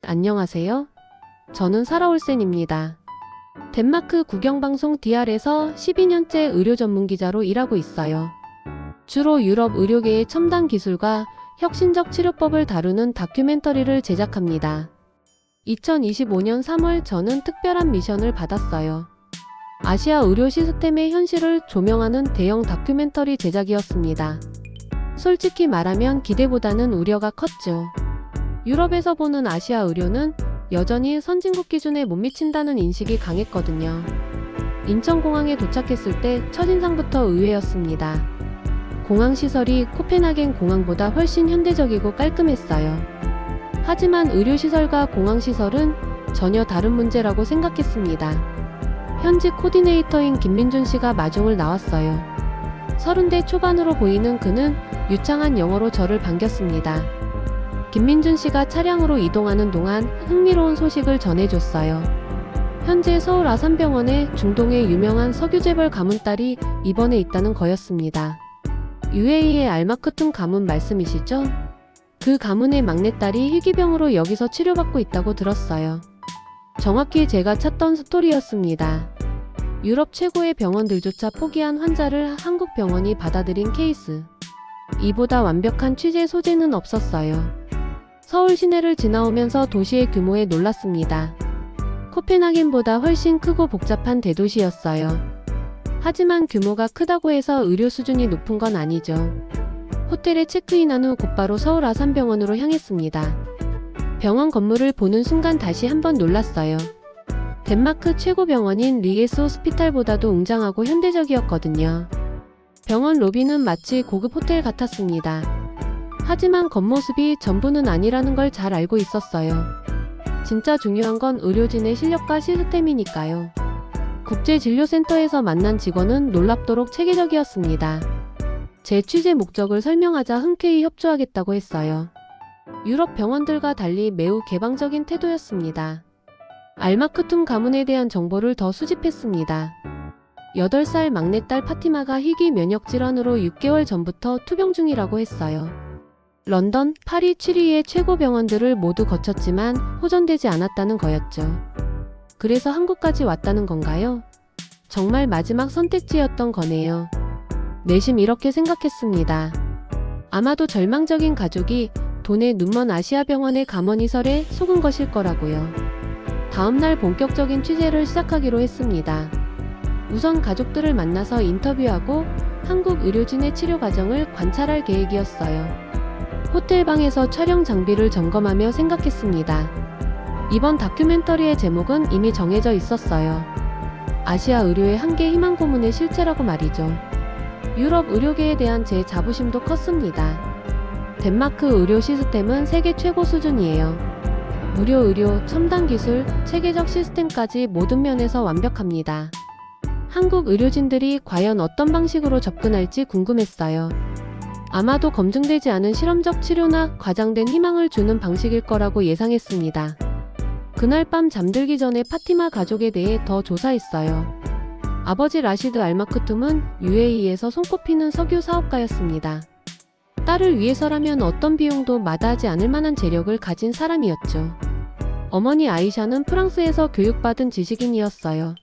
안녕하세요. 저는 사라 올센입니다. 덴마크 국영방송 DR에서 12년째 의료 전문 기자로 일하고 있어요. 주로 유럽 의료계의 첨단 기술과 혁신적 치료법을 다루는 다큐멘터리를 제작합니다. 2025년 3월 저는 특별한 미션을 받았어요. 아시아 의료 시스템의 현실을 조명하는 대형 다큐멘터리 제작이었습니다. 솔직히 말하면 기대보다는 우려가 컸죠. 유럽에서 보는 아시아 의료는 여전히 선진국 기준에 못 미친다는 인식이 강했거든요. 인천공항에 도착했을 때 첫인상부터 의외였습니다. 공항 시설이 코펜하겐 공항보다 훨씬 현대적이고 깔끔했어요. 하지만 의료시설과 공항시설은 전혀 다른 문제라고 생각했습니다. 현지 코디네이터인 김민준 씨가 마중을 나왔어요. 30대 초반으로 보이는 그는 유창한 영어로 저를 반겼습니다. 김민준 씨가 차량으로 이동하는 동안 흥미로운 소식을 전해줬어요. 현재 서울 아산병원에 중동의 유명한 석유재벌 가문 딸이 입원해 있다는 거였습니다. UAE의 알마크툰 가문 말씀이시죠? 그 가문의 막내딸이 희귀병으로 여기서 치료받고 있다고 들었어요. 정확히 제가 찾던 스토리였습니다. 유럽 최고의 병원들조차 포기한 환자를 한국 병원이 받아들인 케이스. 이보다 완벽한 취재 소재는 없었어요. 서울 시내를 지나오면서 도시의 규모에 놀랐습니다. 코펜하겐보다 훨씬 크고 복잡한 대도시였어요. 하지만 규모가 크다고 해서 의료 수준이 높은 건 아니죠. 호텔에 체크인한 후 곧바로 서울 아산병원으로 향했습니다. 병원 건물을 보는 순간 다시 한번 놀랐어요. 덴마크 최고 병원인 리게스 호스피탈보다도 웅장하고 현대적이었거든요. 병원 로비는 마치 고급 호텔 같았습니다. 하지만 겉모습이 전부는 아니라는 걸 잘 알고 있었어요. 진짜 중요한 건 의료진의 실력과 시스템이니까요. 국제진료센터에서 만난 직원은 놀랍도록 체계적이었습니다. 제 취재 목적을 설명하자 흔쾌히 협조하겠다고 했어요. 유럽 병원들과 달리 매우 개방적인 태도였습니다. 알마크툰 가문에 대한 정보를 더 수집했습니다. 8살 막내딸 파티마가 희귀 면역 질환으로 6개월 전부터 투병 중이라고 했어요. 런던, 파리, 취리히의 최고 병원들을 모두 거쳤지만 호전되지 않았다는 거였죠. 그래서 한국까지 왔다는 건가요? 정말 마지막 선택지였던 거네요. 내심 이렇게 생각했습니다. 아마도 절망적인 가족이 돈에 눈먼 아시아 병원의 감원이설에 속은 것일 거라고요. 다음날 본격적인 취재를 시작하기로 했습니다. 우선 가족들을 만나서 인터뷰하고 한국 의료진의 치료 과정을 관찰할 계획이었어요. 호텔방에서 촬영 장비를 점검하며 생각했습니다. 이번 다큐멘터리의 제목은 이미 정해져 있었어요. 아시아 의료의 한계 희망 고문의 실체라고 말이죠. 유럽 의료계에 대한 제 자부심도 컸습니다. 덴마크 의료 시스템은 세계 최고 수준이에요. 무료 의료, 첨단 기술, 체계적 시스템까지 모든 면에서 완벽합니다. 한국 의료진들이 과연 어떤 방식으로 접근할지 궁금했어요. 아마도 검증되지 않은 실험적 치료나 과장된 희망을 주는 방식일 거라고 예상했습니다. 그날 밤 잠들기 전에 파티마 가족에 대해 더 조사했어요. 아버지 라시드 알마크툼은 UAE에서 손꼽히는 석유 사업가였습니다. 딸을 위해서라면 어떤 비용도 마다하지 않을 만한 재력을 가진 사람이었죠. 어머니 아이샤는 프랑스에서 교육받은 지식인이었어요.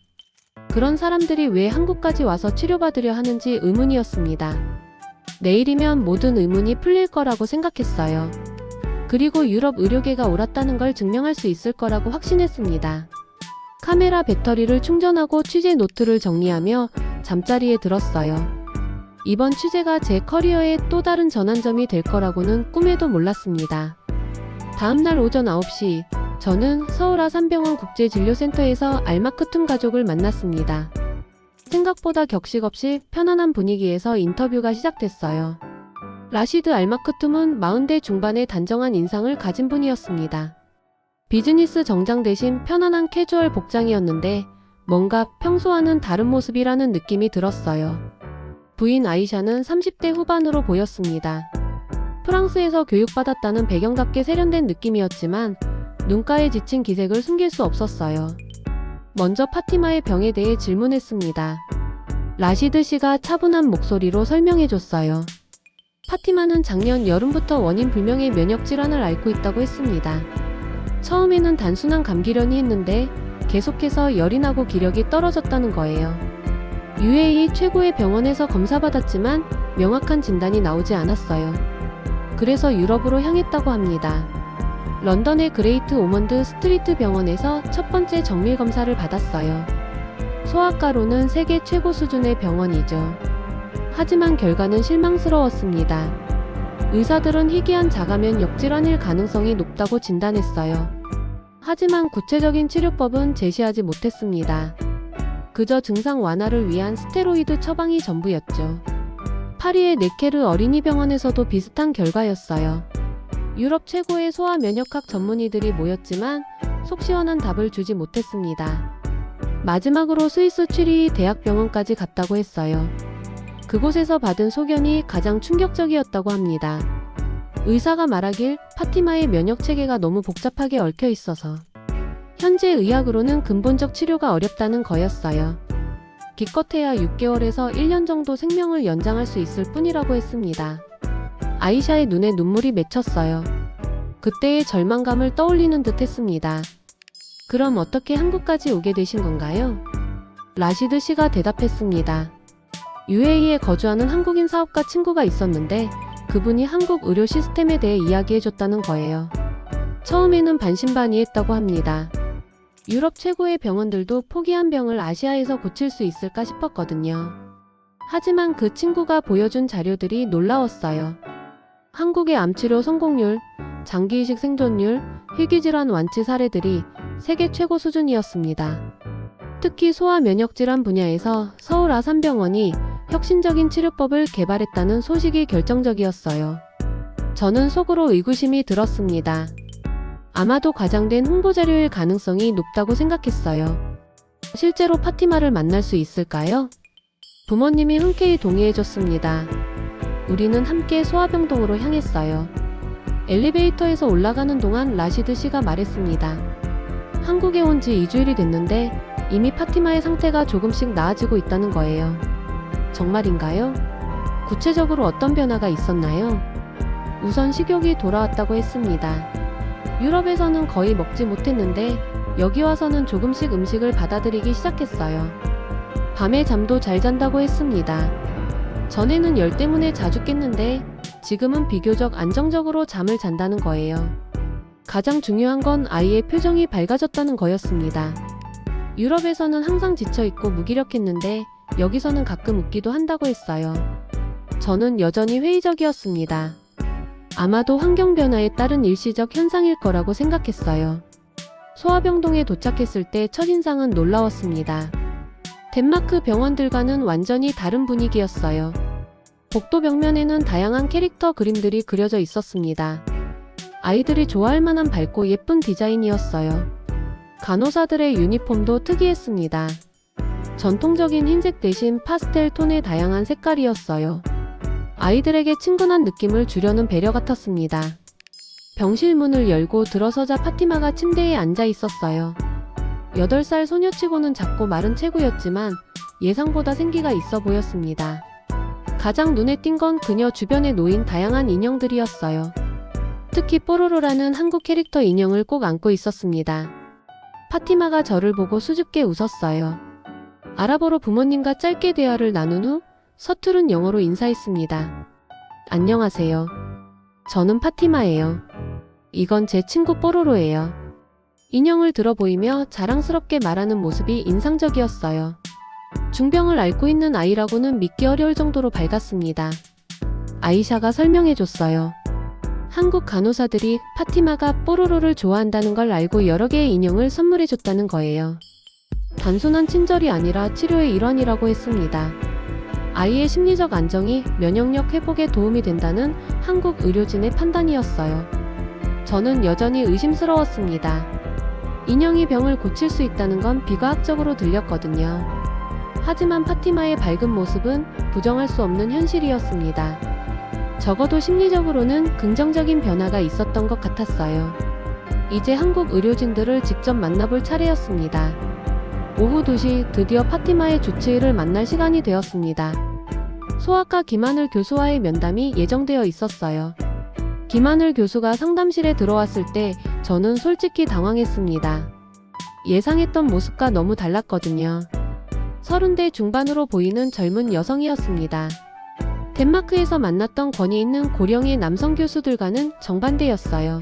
그런 사람들이 왜 한국까지 와서 치료받으려 하는지 의문이었습니다. 내일이면 모든 의문이 풀릴 거라고 생각했어요. 그리고 유럽 의료계가 옳았다는 걸 증명할 수 있을 거라고 확신했습니다. 카메라 배터리를 충전하고 취재 노트를 정리하며 잠자리에 들었어요. 이번 취재가 제 커리어의 또 다른 전환점이 될 거라고는 꿈에도 몰랐습니다. 다음날 오전 9시, 저는 서울 아산병원 국제진료센터에서 알마크툰 가족을 만났습니다. 생각보다 격식 없이 편안한 분위기에서 인터뷰가 시작됐어요. 라시드 알마크툼은 40대 중반의 단정한 인상을 가진 분이었습니다. 비즈니스 정장 대신 편안한 캐주얼 복장이었는데 뭔가 평소와는 다른 모습이라는 느낌이 들었어요. 부인 아이샤는 30대 후반으로 보였습니다. 프랑스에서 교육받았다는 배경답게 세련된 느낌이었지만 눈가에 지친 기색을 숨길 수 없었어요. 먼저 파티마의 병에 대해 질문했습니다. 라시드 씨가 차분한 목소리로 설명해줬어요. 파티마는 작년 여름부터 원인 불명의 면역 질환을 앓고 있다고 했습니다. 처음에는 단순한 감기려니 했는데 계속해서 열이 나고 기력이 떨어졌다는 거예요. UAE 최고의 병원에서 검사받았지만 명확한 진단이 나오지 않았어요. 그래서 유럽으로 향했다고 합니다. 런던의 그레이트 오먼드 스트리트 병원에서 첫 번째 정밀 검사를 받았어요. 소아과로는 세계 최고 수준의 병원이죠. 하지만 결과는 실망스러웠습니다. 의사들은 희귀한 자가면 역질환일 가능성이 높다고 진단했어요. 하지만 구체적인 치료법은 제시하지 못했습니다. 그저 증상 완화를 위한 스테로이드 처방이 전부였죠. 파리의 네케르 어린이병원에서도 비슷한 결과였어요. 유럽 최고의 소아 면역학 전문의들이 모였지만 속 시원한 답을 주지 못했습니다. 마지막으로 스위스 취리히 대학병원까지 갔다고 했어요. 그곳에서 받은 소견이 가장 충격적이었다고 합니다. 의사가 말하길 파티마의 면역체계가 너무 복잡하게 얽혀 있어서 현재 의학으로는 근본적 치료가 어렵다는 거였어요. 기껏해야 6개월에서 1년 정도 생명을 연장할 수 있을 뿐이라고 했습니다. 아이샤의 눈에 눈물이 맺혔어요. 그때의 절망감을 떠올리는 듯 했습니다. 그럼 어떻게 한국까지 오게 되신 건가요? 라시드 씨가 대답했습니다. UAE에 거주하는 한국인 사업가 친구가 있었는데 그분이 한국 의료 시스템에 대해 이야기해줬다는 거예요. 처음에는 반신반의했다고 합니다. 유럽 최고의 병원들도 포기한 병을 아시아에서 고칠 수 있을까 싶었거든요. 하지만 그 친구가 보여준 자료들이 놀라웠어요. 한국의 암치료 성공률, 장기이식 생존율, 희귀질환 완치 사례들이 세계 최고 수준이었습니다. 특히 소아 면역질환 분야에서 서울 아산병원이 혁신적인 치료법을 개발했다는 소식이 결정적이었어요. 저는 속으로 의구심이 들었습니다. 아마도 과장된 홍보자료일 가능성이 높다고 생각했어요. 실제로 파티마를 만날 수 있을까요? 부모님이 흔쾌히 동의해줬습니다. 우리는 함께 소아병동으로 향했어요. 엘리베이터에서 올라가는 동안 라시드 씨가 말했습니다. 한국에 온 지 2주일이 됐는데 이미 파티마의 상태가 조금씩 나아지고 있다는 거예요. 정말인가요? 구체적으로 어떤 변화가 있었나요? 우선 식욕이 돌아왔다고 했습니다. 유럽에서는 거의 먹지 못했는데 여기 와서는 조금씩 음식을 받아들이기 시작했어요. 밤에 잠도 잘 잔다고 했습니다. 전에는 열 때문에 자주 깼는데 지금은 비교적 안정적으로 잠을 잔다는 거예요. 가장 중요한 건 아이의 표정이 밝아졌다는 거였습니다. 유럽에서는 항상 지쳐있고 무기력했는데 여기서는 가끔 웃기도 한다고 했어요. 저는 여전히 회의적이었습니다. 아마도 환경 변화에 따른 일시적 현상일 거라고 생각했어요. 소아병동에 도착했을 때 첫인상은 놀라웠습니다. 덴마크 병원들과는 완전히 다른 분위기였어요. 복도 벽면에는 다양한 캐릭터 그림들이 그려져 있었습니다. 아이들이 좋아할 만한 밝고 예쁜 디자인이었어요. 간호사들의 유니폼도 특이했습니다. 전통적인 흰색 대신 파스텔 톤의 다양한 색깔이었어요. 아이들에게 친근한 느낌을 주려는 배려 같았습니다. 병실 문을 열고 들어서자 파티마가 침대에 앉아 있었어요. 8살 소녀치고는 작고 마른 체구였지만 예상보다 생기가 있어 보였습니다. 가장 눈에 띈 건 그녀 주변에 놓인 다양한 인형들이었어요. 특히 뽀로로라는 한국 캐릭터 인형을 꼭 안고 있었습니다. 파티마가 저를 보고 수줍게 웃었어요. 아랍어로 부모님과 짧게 대화를 나눈 후 서투른 영어로 인사했습니다. 안녕하세요. 저는 파티마예요. 이건 제 친구 뽀로로예요. 인형을 들어 보이며 자랑스럽게 말하는 모습이 인상적이었어요. 중병을 앓고 있는 아이라고는 믿기 어려울 정도로 밝았습니다. 아이샤가 설명해줬어요. 한국 간호사들이 파티마가 뽀로로를 좋아한다는 걸 알고 여러 개의 인형을 선물해줬다는 거예요. 단순한 친절이 아니라 치료의 일환이라고 했습니다. 아이의 심리적 안정이 면역력 회복에 도움이 된다는 한국 의료진의 판단이었어요. 저는 여전히 의심스러웠습니다. 인형이 병을 고칠 수 있다는 건 비과학적으로 들렸거든요. 하지만 파티마의 밝은 모습은 부정할 수 없는 현실이었습니다. 적어도 심리적으로는 긍정적인 변화가 있었던 것 같았어요. 이제 한국 의료진들을 직접 만나볼 차례였습니다. 오후 2시 드디어 파티마의 주치의를 만날 시간이 되었습니다. 소아과 김하늘 교수와의 면담이 예정되어 있었어요. 김하늘 교수가 상담실에 들어왔을 때 저는 솔직히 당황했습니다. 예상했던 모습과 너무 달랐거든요. 30대 중반으로 보이는 젊은 여성이었습니다. 덴마크에서 만났던 권위 있는 고령의 남성 교수들과는 정반대였어요.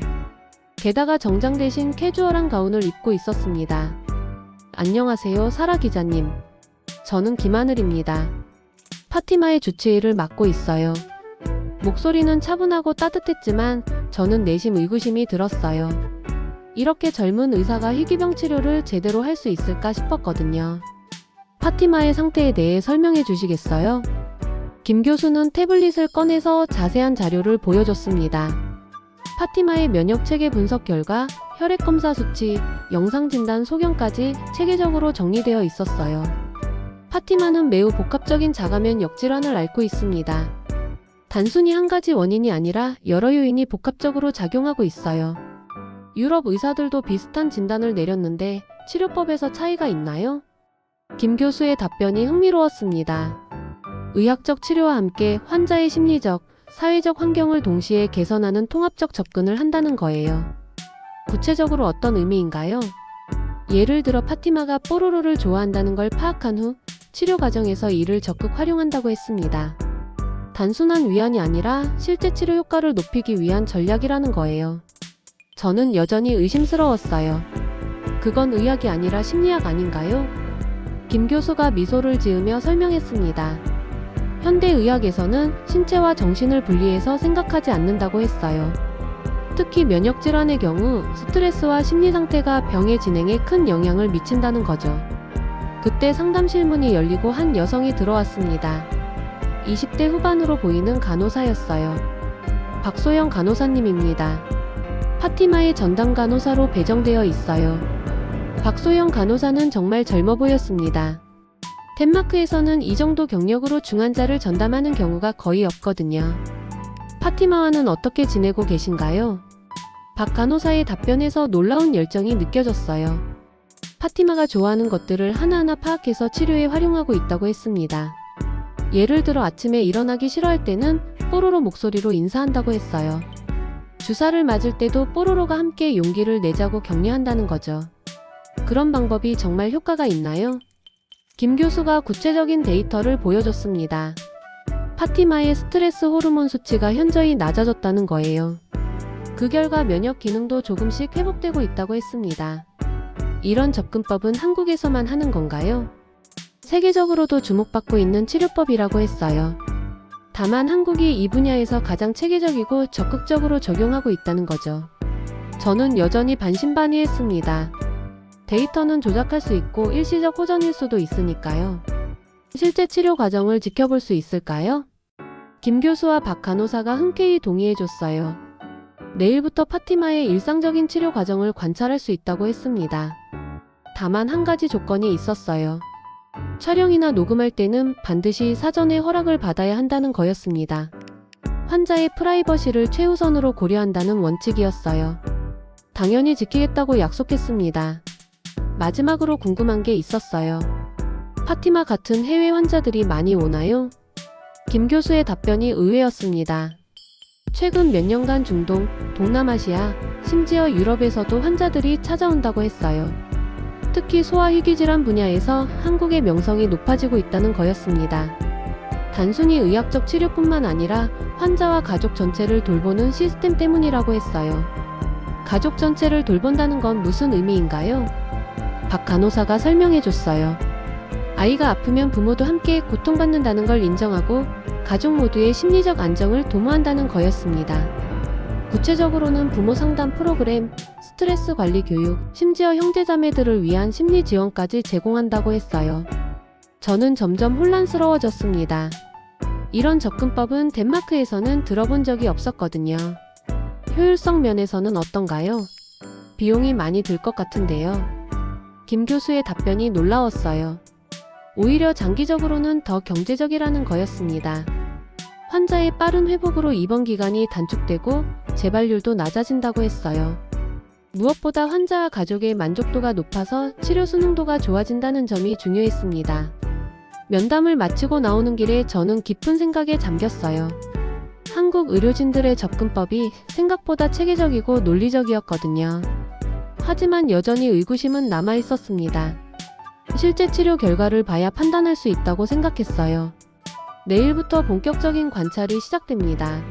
게다가 정장 대신 캐주얼한 가운을 입고 있었습니다. 안녕하세요, 사라 기자님. 저는 김하늘입니다. 파티마의 주치의를 맡고 있어요. 목소리는 차분하고 따뜻했지만 저는 내심 의구심이 들었어요. 이렇게 젊은 의사가 희귀병 치료를 제대로 할 수 있을까 싶었거든요. 파티마의 상태에 대해 설명해 주시겠어요? 김 교수는 태블릿을 꺼내서 자세한 자료를 보여줬습니다. 파티마의 면역 체계 분석 결과, 혈액 검사 수치, 영상 진단 소견까지 체계적으로 정리되어 있었어요. 파티마는 매우 복합적인 자가면 역질환을 앓고 있습니다. 단순히 한 가지 원인이 아니라 여러 요인이 복합적으로 작용하고 있어요. 유럽 의사들도 비슷한 진단을 내렸는데 치료법에서 차이가 있나요? 김 교수의 답변이 흥미로웠습니다. 의학적 치료와 함께 환자의 심리적, 사회적 환경을 동시에 개선하는 통합적 접근을 한다는 거예요. 구체적으로 어떤 의미인가요? 예를 들어 파티마가 뽀로로를 좋아한다는 걸 파악한 후 치료 과정에서 이를 적극 활용한다고 했습니다. 단순한 위안이 아니라 실제 치료 효과를 높이기 위한 전략이라는 거예요. 저는 여전히 의심스러웠어요. 그건 의학이 아니라 심리학 아닌가요? 김 교수가 미소를 지으며 설명했습니다. 현대의학에서는 신체와 정신을 분리해서 생각하지 않는다고 했어요. 특히 면역질환의 경우 스트레스와 심리 상태가 병의 진행에 큰 영향을 미친다는 거죠. 그때 상담실문이 열리고 한 여성이 들어왔습니다. 20대 후반으로 보이는 간호사였어요. 박소영 간호사님입니다. 파티마의 전담 간호사로 배정되어 있어요. 박소영 간호사는 정말 젊어 보였습니다. 덴마크에서는 이 정도 경력으로 중환자를 전담하는 경우가 거의 없거든요. 파티마와는 어떻게 지내고 계신가요? 박 간호사의 답변에서 놀라운 열정이 느껴졌어요. 파티마가 좋아하는 것들을 하나하나 파악해서 치료에 활용하고 있다고 했습니다. 예를 들어 아침에 일어나기 싫어할 때는 뽀로로 목소리로 인사한다고 했어요. 주사를 맞을 때도 뽀로로가 함께 용기를 내자고 격려한다는 거죠. 그런 방법이 정말 효과가 있나요? 김 교수가 구체적인 데이터를 보여줬습니다. 파티마의 스트레스 호르몬 수치가 현저히 낮아졌다는 거예요. 그 결과 면역 기능도 조금씩 회복되고 있다고 했습니다. 이런 접근법은 한국에서만 하는 건가요? 세계적으로도 주목받고 있는 치료법이라고 했어요. 다만 한국이 이 분야에서 가장 체계적이고 적극적으로 적용하고 있다는 거죠. 저는 여전히 반신반의했습니다. 데이터는 조작할 수 있고 일시적 호전일 수도 있으니까요. 실제 치료 과정을 지켜볼 수 있을까요? 김 교수와 박 간호사가 흔쾌히 동의해줬어요. 내일부터 파티마의 일상적인 치료 과정을 관찰할 수 있다고 했습니다. 다만 한 가지 조건이 있었어요. 촬영이나 녹음할 때는 반드시 사전에 허락을 받아야 한다는 거였습니다. 환자의 프라이버시를 최우선으로 고려한다는 원칙이었어요. 당연히 지키겠다고 약속했습니다. 마지막으로 궁금한 게 있었어요. 파티마 같은 해외 환자들이 많이 오나요? 김 교수의 답변이 의외였습니다. 최근 몇 년간 중동, 동남아시아, 심지어 유럽에서도 환자들이 찾아온다고 했어요. 특히 소아희귀질환 분야에서 한국의 명성이 높아지고 있다는 거였습니다. 단순히 의학적 치료뿐만 아니라 환자와 가족 전체를 돌보는 시스템 때문이라고 했어요. 가족 전체를 돌본다는 건 무슨 의미인가요? 박 간호사가 설명해줬어요. 아이가 아프면 부모도 함께 고통받는다는 걸 인정하고 가족 모두의 심리적 안정을 도모한다는 거였습니다. 구체적으로는 부모 상담 프로그램, 스트레스 관리 교육, 심지어 형제자매들을 위한 심리 지원까지 제공한다고 했어요. 저는 점점 혼란스러워졌습니다. 이런 접근법은 덴마크에서는 들어본 적이 없었거든요. 효율성 면에서는 어떤가요? 비용이 많이 들 것 같은데요. 김 교수의 답변이 놀라웠어요. 오히려 장기적으로는 더 경제적이라는 거였습니다. 환자의 빠른 회복으로 입원 기간이 단축되고 재발률도 낮아진다고 했어요. 무엇보다 환자와 가족의 만족도가 높아서 치료 수능도가 좋아진다는 점이 중요했습니다. 면담을 마치고 나오는 길에 저는 깊은 생각에 잠겼어요. 한국 의료진들의 접근법이 생각보다 체계적이고 논리적이었거든요. 하지만 여전히 의구심은 남아 있었습니다. 실제 치료 결과를 봐야 판단할 수 있다고 생각했어요. 내일부터 본격적인 관찰이 시작됩니다.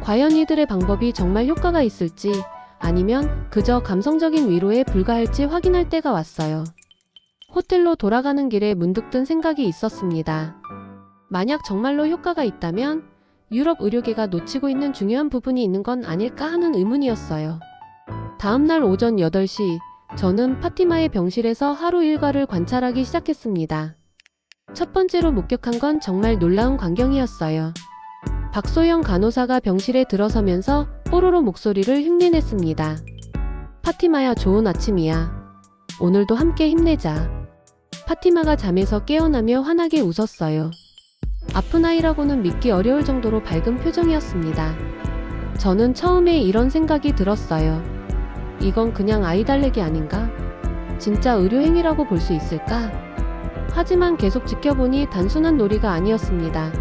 과연 이들의 방법이 정말 효과가 있을지 아니면 그저 감성적인 위로에 불과할지 확인할 때가 왔어요. 호텔로 돌아가는 길에 문득 든 생각이 있었습니다. 만약 정말로 효과가 있다면 유럽 의료계가 놓치고 있는 중요한 부분이 있는 건 아닐까 하는 의문이었어요. 다음날 오전 8시, 저는 파티마의 병실에서 하루 일과를 관찰하기 시작했습니다. 첫 번째로 목격한 건 정말 놀라운 광경이었어요. 박소영 간호사가 병실에 들어서면서 뽀로로 목소리를 흉내냈습니다. 파티마야, 좋은 아침이야. 오늘도 함께 힘내자. 파티마가 잠에서 깨어나며 환하게 웃었어요. 아픈 아이라고는 믿기 어려울 정도로 밝은 표정이었습니다. 저는 처음에 이런 생각이 들었어요. 이건 그냥 아이 달래기 아닌가? 진짜 의료행위라고 볼 수 있을까? 하지만 계속 지켜보니 단순한 놀이가 아니었습니다.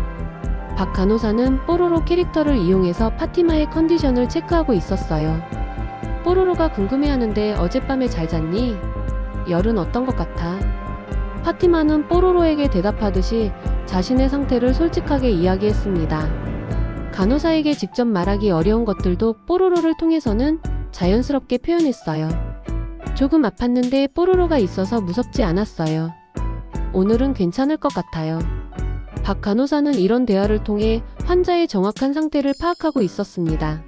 박 간호사는 뽀로로 캐릭터를 이용해서 파티마의 컨디션을 체크하고 있었어요. 뽀로로가 궁금해하는데 어젯밤에 잘 잤니? 열은 어떤 것 같아? 파티마는 뽀로로에게 대답하듯이 자신의 상태를 솔직하게 이야기했습니다. 간호사에게 직접 말하기 어려운 것들도 뽀로로를 통해서는 자연스럽게 표현했어요. 조금 아팠는데 뽀로로가 있어서 무섭지 않았어요. 오늘은 괜찮을 것 같아요. 박 간호사는 이런 대화를 통해 환자의 정확한 상태를 파악하고 있었습니다.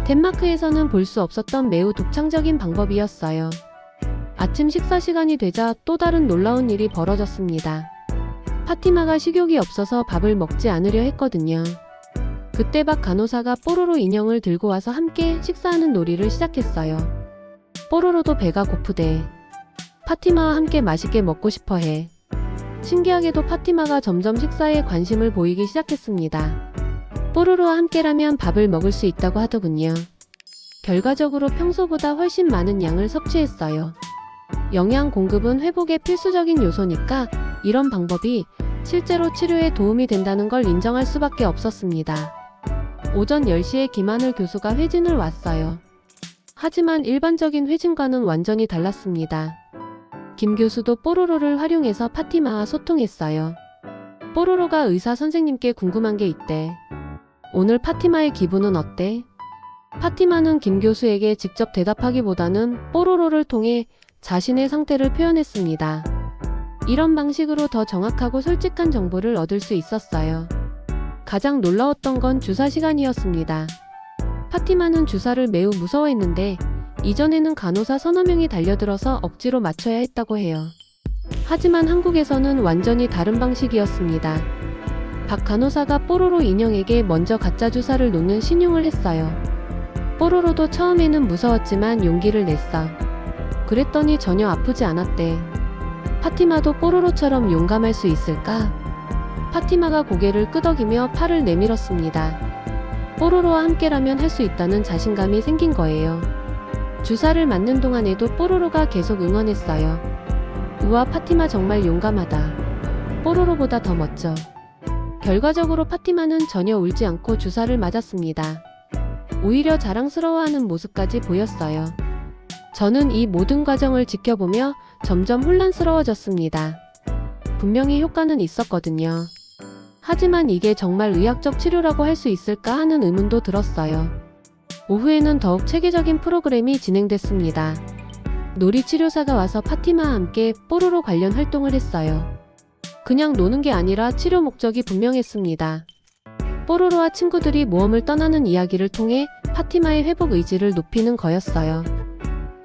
덴마크에서는 볼 수 없었던 매우 독창적인 방법이었어요. 아침 식사 시간이 되자 또 다른 놀라운 일이 벌어졌습니다. 파티마가 식욕이 없어서 밥을 먹지 않으려 했거든요. 그때 박 간호사가 뽀로로 인형을 들고 와서 함께 식사하는 놀이를 시작했어요. 뽀로로도 배가 고프대. 파티마와 함께 맛있게 먹고 싶어 해. 신기하게도 파티마가 점점 식사에 관심을 보이기 시작했습니다. 뽀로로와 함께라면 밥을 먹을 수 있다고 하더군요. 결과적으로 평소보다 훨씬 많은 양을 섭취했어요. 영양 공급은 회복의 필수적인 요소니까 이런 방법이 실제로 치료에 도움이 된다는 걸 인정할 수밖에 없었습니다. 오전 10시에 김하늘 교수가 회진을 왔어요. 하지만 일반적인 회진과는 완전히 달랐습니다. 김 교수도 뽀로로를 활용해서 파티마와 소통했어요. 뽀로로가 의사 선생님께 궁금한 게 있대. 오늘 파티마의 기분은 어때? 파티마는 김 교수에게 직접 대답하기보다는 뽀로로를 통해 자신의 상태를 표현했습니다. 이런 방식으로 더 정확하고 솔직한 정보를 얻을 수 있었어요. 가장 놀라웠던 건 주사 시간이었습니다. 파티마는 주사를 매우 무서워했는데 이전에는 간호사 서너 명이 달려들어서 억지로 맞춰야 했다고 해요. 하지만 한국에서는 완전히 다른 방식이었습니다. 박 간호사가 뽀로로 인형에게 먼저 가짜 주사를 놓는 신용을 했어요. 뽀로로도 처음에는 무서웠지만 용기를 냈어. 그랬더니 전혀 아프지 않았대. 파티마도 뽀로로처럼 용감할 수 있을까? 파티마가 고개를 끄덕이며 팔을 내밀었습니다. 뽀로로와 함께라면 할 수 있다는 자신감이 생긴 거예요. 주사를 맞는 동안에도 뽀로로가 계속 응원했어요. 우와, 파티마 정말 용감하다. 뽀로로보다 더 멋져. 결과적으로 파티마는 전혀 울지 않고 주사를 맞았습니다. 오히려 자랑스러워하는 모습까지 보였어요. 저는 이 모든 과정을 지켜보며 점점 혼란스러워졌습니다. 분명히 효과는 있었거든요. 하지만 이게 정말 의학적 치료라고 할 수 있을까 하는 의문도 들었어요. 오후에는 더욱 체계적인 프로그램이 진행됐습니다. 놀이치료사가 와서 파티마와 함께 뽀로로 관련 활동을 했어요. 그냥 노는 게 아니라 치료 목적이 분명했습니다. 뽀로로와 친구들이 모험을 떠나는 이야기를 통해 파티마의 회복 의지를 높이는 거였어요.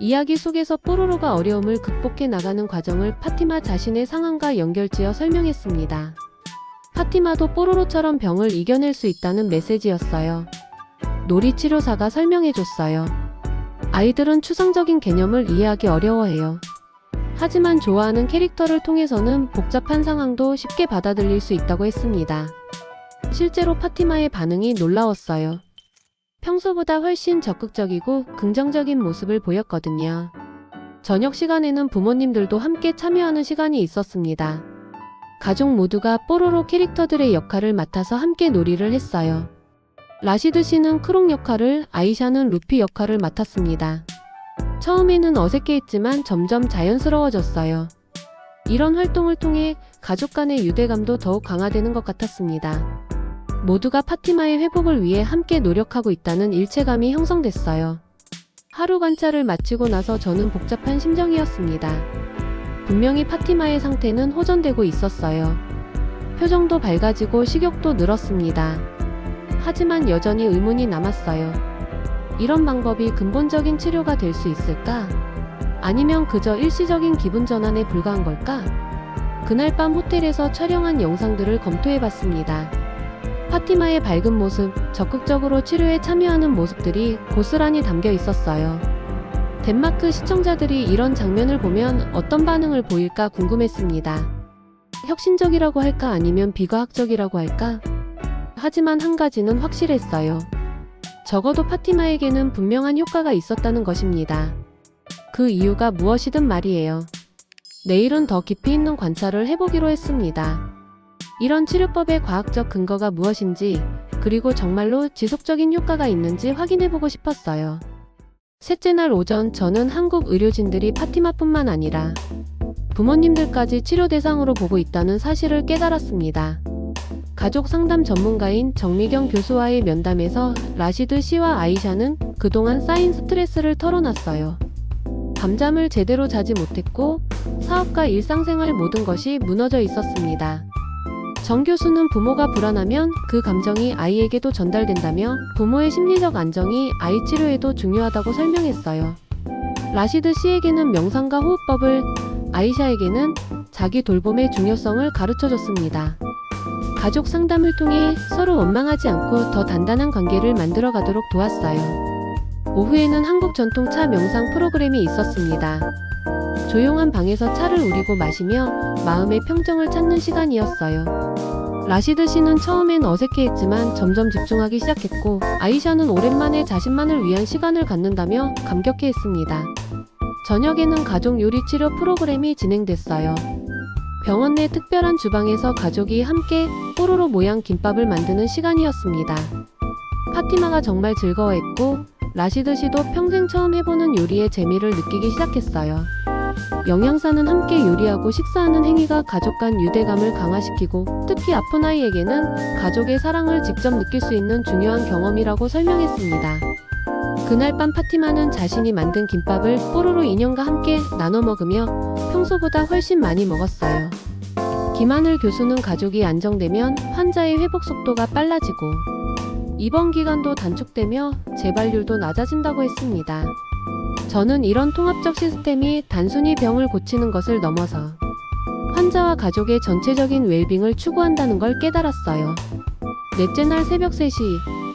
이야기 속에서 뽀로로가 어려움을 극복해 나가는 과정을 파티마 자신의 상황과 연결지어 설명했습니다. 파티마도 뽀로로처럼 병을 이겨낼 수 있다는 메시지였어요. 놀이치료사가 설명해줬어요. 아이들은 추상적인 개념을 이해하기 어려워해요. 하지만 좋아하는 캐릭터를 통해서는 복잡한 상황도 쉽게 받아들일 수 있다고 했습니다. 실제로 파티마의 반응이 놀라웠어요. 평소보다 훨씬 적극적이고 긍정적인 모습을 보였거든요. 저녁 시간에는 부모님들도 함께 참여하는 시간이 있었습니다. 가족 모두가 뽀로로 캐릭터들의 역할을 맡아서 함께 놀이를 했어요. 라시드 씨는 크록 역할을, 아이샤는 루피 역할을 맡았습니다. 처음에는 어색해했지만 점점 자연스러워졌어요. 이런 활동을 통해 가족 간의 유대감도 더욱 강화되는 것 같았습니다. 모두가 파티마의 회복을 위해 함께 노력하고 있다는 일체감이 형성됐어요. 하루 관찰을 마치고 나서 저는 복잡한 심정이었습니다. 분명히 파티마의 상태는 호전되고 있었어요. 표정도 밝아지고 식욕도 늘었습니다. 하지만 여전히 의문이 남았어요. 이런 방법이 근본적인 치료가 될 수 있을까? 아니면 그저 일시적인 기분 전환에 불과한 걸까? 그날 밤 호텔에서 촬영한 영상들을 검토해봤습니다. 파티마의 밝은 모습, 적극적으로 치료에 참여하는 모습들이 고스란히 담겨 있었어요. 덴마크 시청자들이 이런 장면을 보면 어떤 반응을 보일까 궁금했습니다. 혁신적이라고 할까 아니면 비과학적이라고 할까? 하지만 한 가지는 확실했어요. 적어도 파티마에게는 분명한 효과가 있었다는 것입니다. 그 이유가 무엇이든 말이에요. 내일은 더 깊이 있는 관찰을 해보기로 했습니다. 이런 치료법의 과학적 근거가 무엇인지, 그리고 정말로 지속적인 효과가 있는지 확인해보고 싶었어요. 셋째 날 오전 저는 한국 의료진들이 파티마뿐만 아니라 부모님들까지 치료 대상으로 보고 있다는 사실을 깨달았습니다. 가족 상담 전문가인 정미경 교수와의 면담에서 라시드 씨와 아이샤는 그동안 쌓인 스트레스를 털어놨어요. 밤잠을 제대로 자지 못했고 사업과 일상생활 모든 것이 무너져 있었습니다. 정 교수는 부모가 불안하면 그 감정이 아이에게도 전달된다며 부모의 심리적 안정이 아이 치료에도 중요하다고 설명했어요. 라시드 씨에게는 명상과 호흡법을, 아이샤에게는 자기 돌봄의 중요성을 가르쳐줬습니다. 가족 상담을 통해 서로 원망하지 않고 더 단단한 관계를 만들어가도록 도왔어요. 오후에는 한국 전통 차 명상 프로그램이 있었습니다. 조용한 방에서 차를 우리고 마시며 마음의 평정을 찾는 시간이었어요. 라시드 씨는 처음엔 어색해했지만 점점 집중하기 시작했고, 아이샤는 오랜만에 자신만을 위한 시간을 갖는다며 감격해했습니다. 저녁에는 가족 요리 치료 프로그램이 진행됐어요. 병원 내 특별한 주방에서 가족이 함께 뽀로로 모양 김밥을 만드는 시간이었습니다. 파티마가 정말 즐거워했고 라시드 씨도 평생 처음 해보는 요리의 재미를 느끼기 시작했어요. 영양사는 함께 요리하고 식사하는 행위가 가족 간 유대감을 강화시키고 특히 아픈 아이에게는 가족의 사랑을 직접 느낄 수 있는 중요한 경험이라고 설명했습니다. 그날 밤 파티마는 자신이 만든 김밥을 뽀로로 인형과 함께 나눠 먹으며 평소보다 훨씬 많이 먹었어요. 김하늘 교수는 가족이 안정되면 환자의 회복 속도가 빨라지고 입원 기간도 단축되며 재발률도 낮아진다고 했습니다. 저는 이런 통합적 시스템이 단순히 병을 고치는 것을 넘어서 환자와 가족의 전체적인 웰빙을 추구한다는 걸 깨달았어요. 넷째 날 새벽 3시,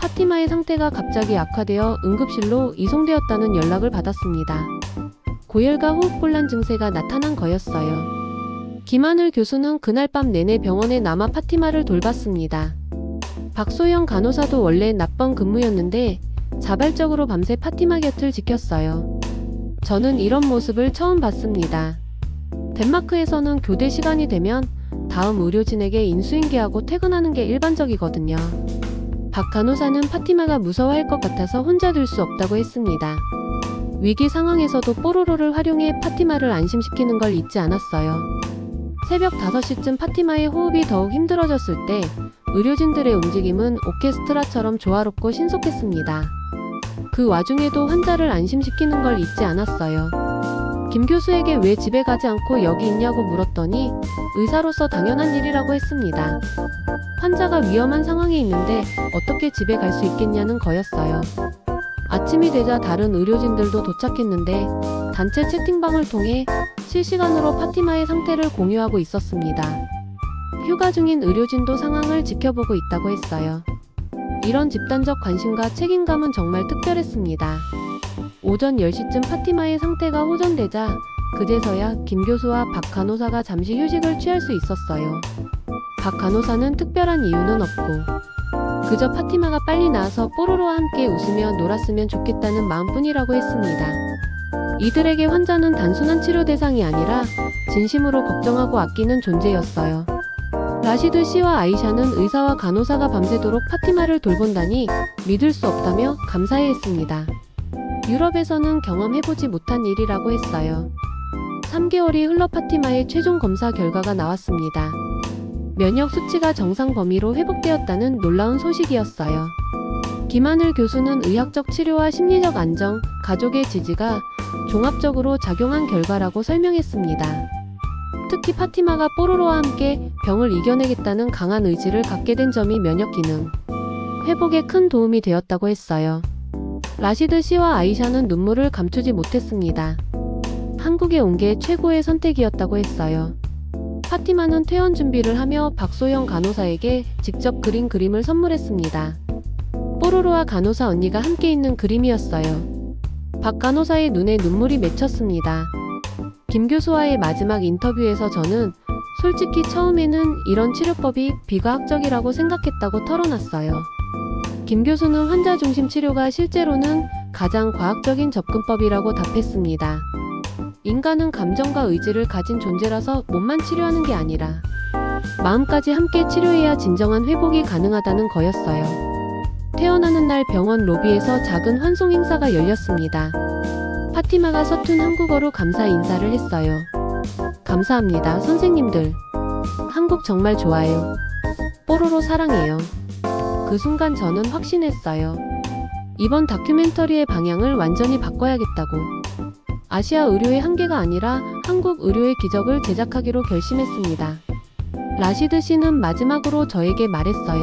파티마의 상태가 갑자기 악화되어 응급실로 이송되었다는 연락을 받았습니다. 고열과 호흡곤란 증세가 나타난 거였어요. 김하늘 교수는 그날 밤 내내 병원에 남아 파티마를 돌봤습니다. 박소영 간호사도 원래 낮번 근무였는데 자발적으로 밤새 파티마 곁을 지켰어요. 저는 이런 모습을 처음 봤습니다. 덴마크에서는 교대 시간이 되면 다음 의료진에게 인수인계하고 퇴근하는 게 일반적이거든요. 박 간호사는 파티마가 무서워할 것 같아서 혼자 둘 수 없다고 했습니다. 위기 상황에서도 뽀로로를 활용해 파티마를 안심시키는 걸 잊지 않았어요. 새벽 5시쯤 파티마의 호흡이 더욱 힘들어졌을 때 의료진들의 움직임은 오케스트라처럼 조화롭고 신속했습니다. 그 와중에도 환자를 안심시키는 걸 잊지 않았어요. 김 교수에게 왜 집에 가지 않고 여기 있냐고 물었더니 의사로서 당연한 일이라고 했습니다. 환자가 위험한 상황에 있는데 어떻게 집에 갈 수 있겠냐는 거였어요. 아침이 되자 다른 의료진들도 도착했는데 단체 채팅방을 통해 실시간으로 파티마의 상태를 공유하고 있었습니다. 휴가 중인 의료진도 상황을 지켜보고 있다고 했어요. 이런 집단적 관심과 책임감은 정말 특별했습니다. 오전 10시쯤 파티마의 상태가 호전되자 그제서야 김 교수와 박 간호사가 잠시 휴식을 취할 수 있었어요. 박 간호사는 특별한 이유는 없고 그저 파티마가 빨리 나아서 뽀로로와 함께 웃으며 놀았으면 좋겠다는 마음뿐이라고 했습니다. 이들에게 환자는 단순한 치료 대상이 아니라 진심으로 걱정하고 아끼는 존재였어요. 라시드 씨와 아이샤는 의사와 간호사가 밤새도록 파티마를 돌본다니 믿을 수 없다며 감사해했습니다. 유럽에서는 경험해보지 못한 일이라고 했어요. 3개월이 흘러 파티마의 최종 검사 결과가 나왔습니다. 면역 수치가 정상 범위로 회복되었다는 놀라운 소식이었어요. 김하늘 교수는 의학적 치료와 심리적 안정, 가족의 지지가 종합적으로 작용한 결과라고 설명했습니다. 특히 파티마가 뽀로로와 함께 병을 이겨내겠다는 강한 의지를 갖게 된 점이 면역 기능 회복에 큰 도움이 되었다고 했어요. 라시드 씨와 아이샤는 눈물을 감추지 못했습니다. 한국에 온 게 최고의 선택이었다고 했어요. 파티마는 퇴원 준비를 하며 박소영 간호사에게 직접 그린 그림을 선물했습니다. 뽀로로와 간호사 언니가 함께 있는 그림이었어요. 박 간호사의 눈에 눈물이 맺혔습니다. 김 교수와의 마지막 인터뷰에서 저는 솔직히 처음에는 이런 치료법이 비과학적이라고 생각했다고 털어놨어요. 김 교수는 환자 중심 치료가 실제로는 가장 과학적인 접근법이라고 답했습니다. 인간은 감정과 의지를 가진 존재라서 몸만 치료하는 게 아니라 마음까지 함께 치료해야 진정한 회복이 가능하다는 거였어요. 퇴원하는 날 병원 로비에서 작은 환송 행사가 열렸습니다. 파티마가 서툰 한국어로 감사 인사를 했어요. 감사합니다, 선생님들. 한국 정말 좋아요. 뽀로로 사랑해요. 그 순간 저는 확신했어요. 이번 다큐멘터리의 방향을 완전히 바꿔야겠다고. 아시아 의료의 한계가 아니라 한국 의료의 기적을 제작하기로 결심했습니다. 라시드 씨는 마지막으로 저에게 말했어요.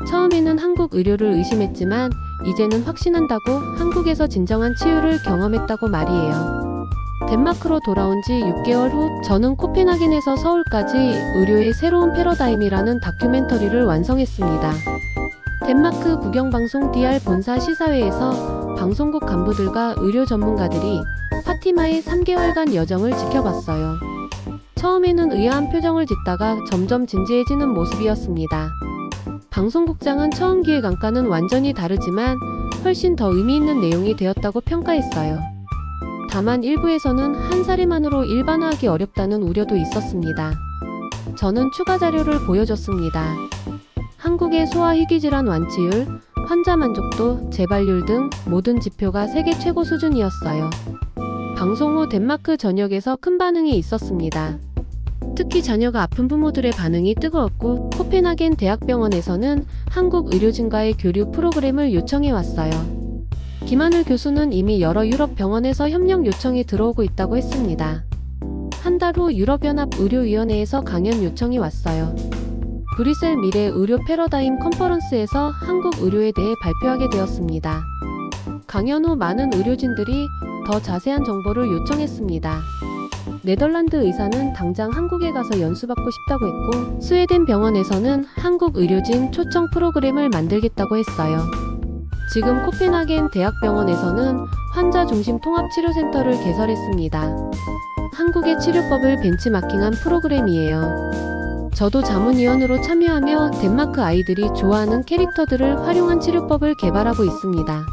처음에는 한국 의료를 의심했지만 이제는 확신한다고. 한국에서 진정한 치유를 경험했다고 말이에요. 덴마크로 돌아온 지 6개월 후 저는 코펜하겐에서 서울까지 의료의 새로운 패러다임이라는 다큐멘터리를 완성했습니다. 덴마크 국영방송 DR 본사 시사회에서 방송국 간부들과 의료 전문가들이 파티마의 3개월간 여정을 지켜봤어요. 처음에는 의아한 표정을 짓다가 점점 진지해지는 모습이었습니다. 방송국장은 처음 기획안과는 완전히 다르지만 훨씬 더 의미 있는 내용이 되었다고 평가했어요. 다만 일부에서는 한 사례만으로 일반화하기 어렵다는 우려도 있었습니다. 저는 추가 자료를 보여줬습니다. 한국의 소아희귀질환 완치율, 환자 만족도, 재발률 등 모든 지표가 세계 최고 수준이었어요. 방송 후 덴마크 전역에서 큰 반응이 있었습니다. 특히 자녀가 아픈 부모들의 반응이 뜨거웠고 코펜하겐 대학병원에서는 한국 의료진과의 교류 프로그램을 요청해왔어요. 김하늘 교수는 이미 여러 유럽 병원에서 협력 요청이 들어오고 있다고 했습니다. 한 달 후 유럽연합 의료위원회에서 강연 요청이 왔어요. 브뤼셀 미래 의료 패러다임 컨퍼런스에서 한국 의료에 대해 발표하게 되었습니다. 강연 후 많은 의료진들이 더 자세한 정보를 요청했습니다. 네덜란드 의사는 당장 한국에 가서 연수받고 싶다고 했고, 스웨덴 병원에서는 한국 의료진 초청 프로그램을 만들겠다고 했어요. 지금 코펜하겐 대학병원에서는 환자 중심 통합치료센터를 개설했습니다. 한국의 치료법을 벤치마킹한 프로그램이에요. 저도 자문위원으로 참여하며 덴마크 아이들이 좋아하는 캐릭터들을 활용한 치료법을 개발하고 있습니다.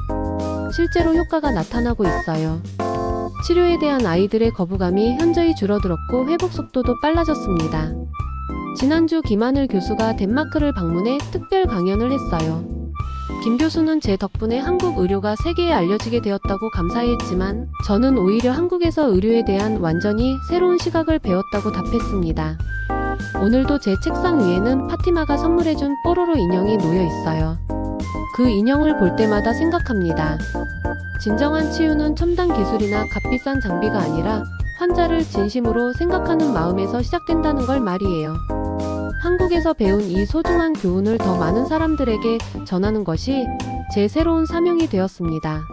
실제로 효과가 나타나고 있어요. 치료에 대한 아이들의 거부감이 현저히 줄어들었고 회복 속도도 빨라졌습니다. 지난주 김하늘 교수가 덴마크를 방문해 특별 강연을 했어요. 김 교수는 제 덕분에 한국 의료가 세계에 알려지게 되었다고 감사했지만 저는 오히려 한국에서 의료에 대한 완전히 새로운 시각을 배웠다고 답했습니다. 오늘도 제 책상 위에는 파티마가 선물해준 뽀로로 인형이 놓여 있어요. 그 인형을 볼 때마다 생각합니다. 진정한 치유는 첨단 기술이나 값비싼 장비가 아니라 환자를 진심으로 생각하는 마음에서 시작된다는 걸 말이에요. 한국에서 배운 이 소중한 교훈을 더 많은 사람들에게 전하는 것이 제 새로운 사명이 되었습니다.